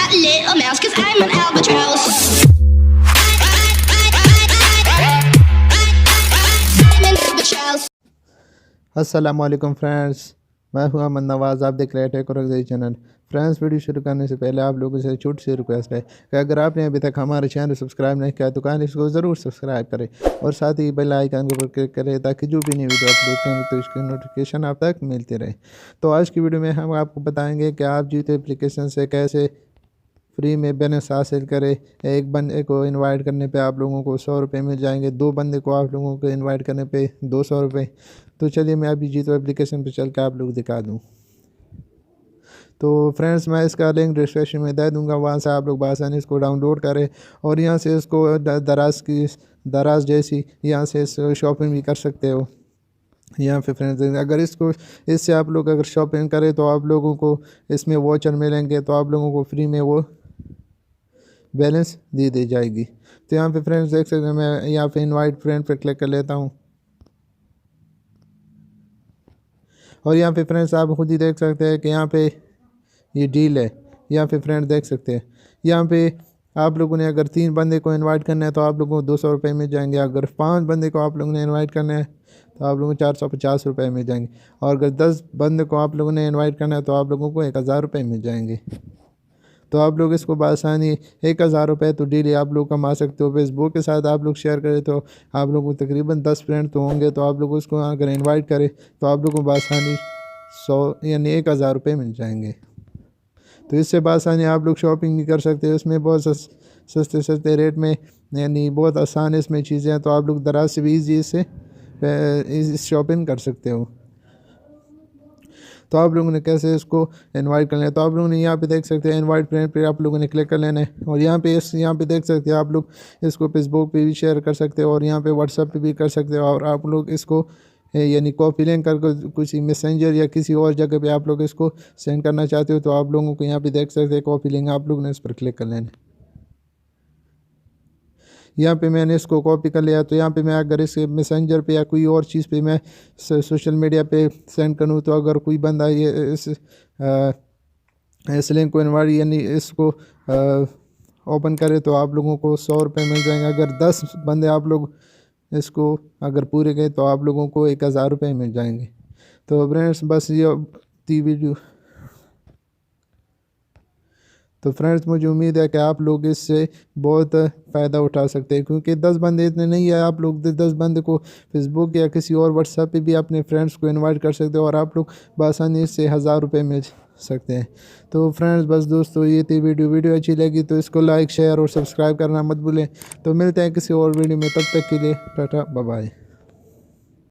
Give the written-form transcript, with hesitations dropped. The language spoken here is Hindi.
that little mouse, 'cause I'm an albatross. I'm an albatross. अस्सलाम वालेकुम फ्रेंड्स, मैं हूं अमन नवाज़। आप देख रहे हैं टेक और चैनल। फ्रेंड्स, वीडियो शुरू करने से पहले आप लोगों से छोटी सी रिक्वेस्ट है कि अगर आपने अभी तक हमारे चैनल सब्सक्राइब नहीं किया तो काइंडली इसको ज़रूर सब्सक्राइब करें और साथ ही बेल आइकन के ऊपर क्लिक करें ताकि जो भी नई वीडियो अपलोड करें तो इसकी नोटिफिकेशन आप तक मिलती रहे। तो आज की वीडियो में हम आपको बताएंगे कि आप जीतो एप्लीकेशन से कैसे फ्री में बैलेंस हासिल करें। एक बंदे को इनवाइट करने पे आप लोगों को 100 रुपये मिल जाएंगे, 2 बंदे को आप लोगों को इनवाइट करने पे 200 रुपये। तो चलिए मैं अभी जीतो एप्लीकेशन पे चल के आप लोग दिखा दूँ। तो फ्रेंड्स, मैं इसका लिंक डिस्क्रिप्शन में दे दूँगा, वहाँ से आप लोग आसानी इसको डाउनलोड करें और यहाँ से इसको दराज जैसी यहाँ से शॉपिंग भी कर सकते हो। यहाँ पे फ्रेंड्स, अगर इससे आप लोग अगर शॉपिंग करें तो आप लोगों को इसमें वॉचर मिलेंगे, तो आप लोगों को फ्री में वो बैलेंस दी जाएगी। तो यहाँ पे फ्रेंड्स देख सकते हैं, मैं यहाँ पे इनवाइट फ्रेंड पे क्लिक कर लेता हूँ और यहाँ पे फ्रेंड्स आप खुद ही देख सकते हैं कि यहाँ पे ये डील है। यहाँ पे फ्रेंड्स देख सकते हैं, यहाँ पे आप लोगों ने अगर 3 बंदे को इनवाइट करना है तो आप लोगों को 200 रुपये मिल जाएंगे। अगर 5 बंदे को आप लोगों ने इनवाइट करना है तो आप लोगों को 450 रुपये मिल जाएंगे और अगर 10 बंदे को आप लोगों ने इनवाइट करना है तो आप लोगों को 1000 रुपये मिल जाएंगे। तो आप लोग इसको बआसानी 1000 रुपये तो डेली आप लोग कमा सकते हो। फेसबुक के साथ आप लोग शेयर करें तो आप लोगों को तकरीबन 10 फ्रेंड तो होंगे, तो आप लोग उसको अगर इनवाइट करें तो आप लोगों को बआसानी 100 यानी 1000 रुपये मिल जाएंगे। तो इससे बआसानी आप लोग शॉपिंग भी कर सकते हो। इसमें बहुत सस्ते सस्ते रेट में यानी बहुत आसान इसमें चीज़ें हैं, तो आप लोग दराज से भी ईजी से शॉपिंग कर सकते हो। तो आप लोगों ने कैसे इसको इनवाइट कर लें, तो आप लोगों ने यहाँ पे देख सकते हैं इनवाइट फ्रेंड पे आप लोगों ने क्लिक कर लेना है और यहाँ पे देख सकते हैं आप लोग इसको फेसबुक पे भी शेयर कर सकते हो और यहाँ पे व्हाट्सएप पे भी कर सकते हो। और आप लोग इसको यानी कॉपी लिंक कर किसी मैसेंजर या किसी और जगह पे आप लोग इसको सेंड करना चाहते हो तो आप लोगों को यहाँ पे देख सकते हैं कॉपी लिंक, आप लोगों ने इस पर क्लिक कर लेना है। यहाँ पे मैंने इसको कॉपी कर लिया। तो यहाँ पे मैं अगर इस मैसेंजर पे या कोई और चीज़ पे मैं सोशल मीडिया पे सेंड करूँ तो अगर कोई बंदा ये इस लिंक को इनवाइट यानी इसको ओपन करे तो आप लोगों को 100 रुपये मिल जाएंगे। अगर 10 बंदे आप लोग इसको अगर पूरे गए तो आप लोगों को 1000 रुपये मिल जाएंगे। तो फ्रेंड्स बस ये थी वीडियो। तो फ्रेंड्स, मुझे उम्मीद है कि आप लोग इससे बहुत फ़ायदा उठा सकते हैं, क्योंकि 10 बंदे इतने नहीं है। आप लोग 10 बंदे को फेसबुक या किसी और व्हाट्सएप पे भी अपने फ्रेंड्स को इनवाइट कर सकते हो और आप लोग बआसानी से 1000 रुपये मिल सकते हैं। तो फ्रेंड्स बस दोस्तों, ये थी वीडियो अच्छी लगी तो इसको लाइक शेयर और सब्सक्राइब करना मत भूलें। तो मिलते हैं किसी और वीडियो में, तब तक के लिए टाटा बाय बाय।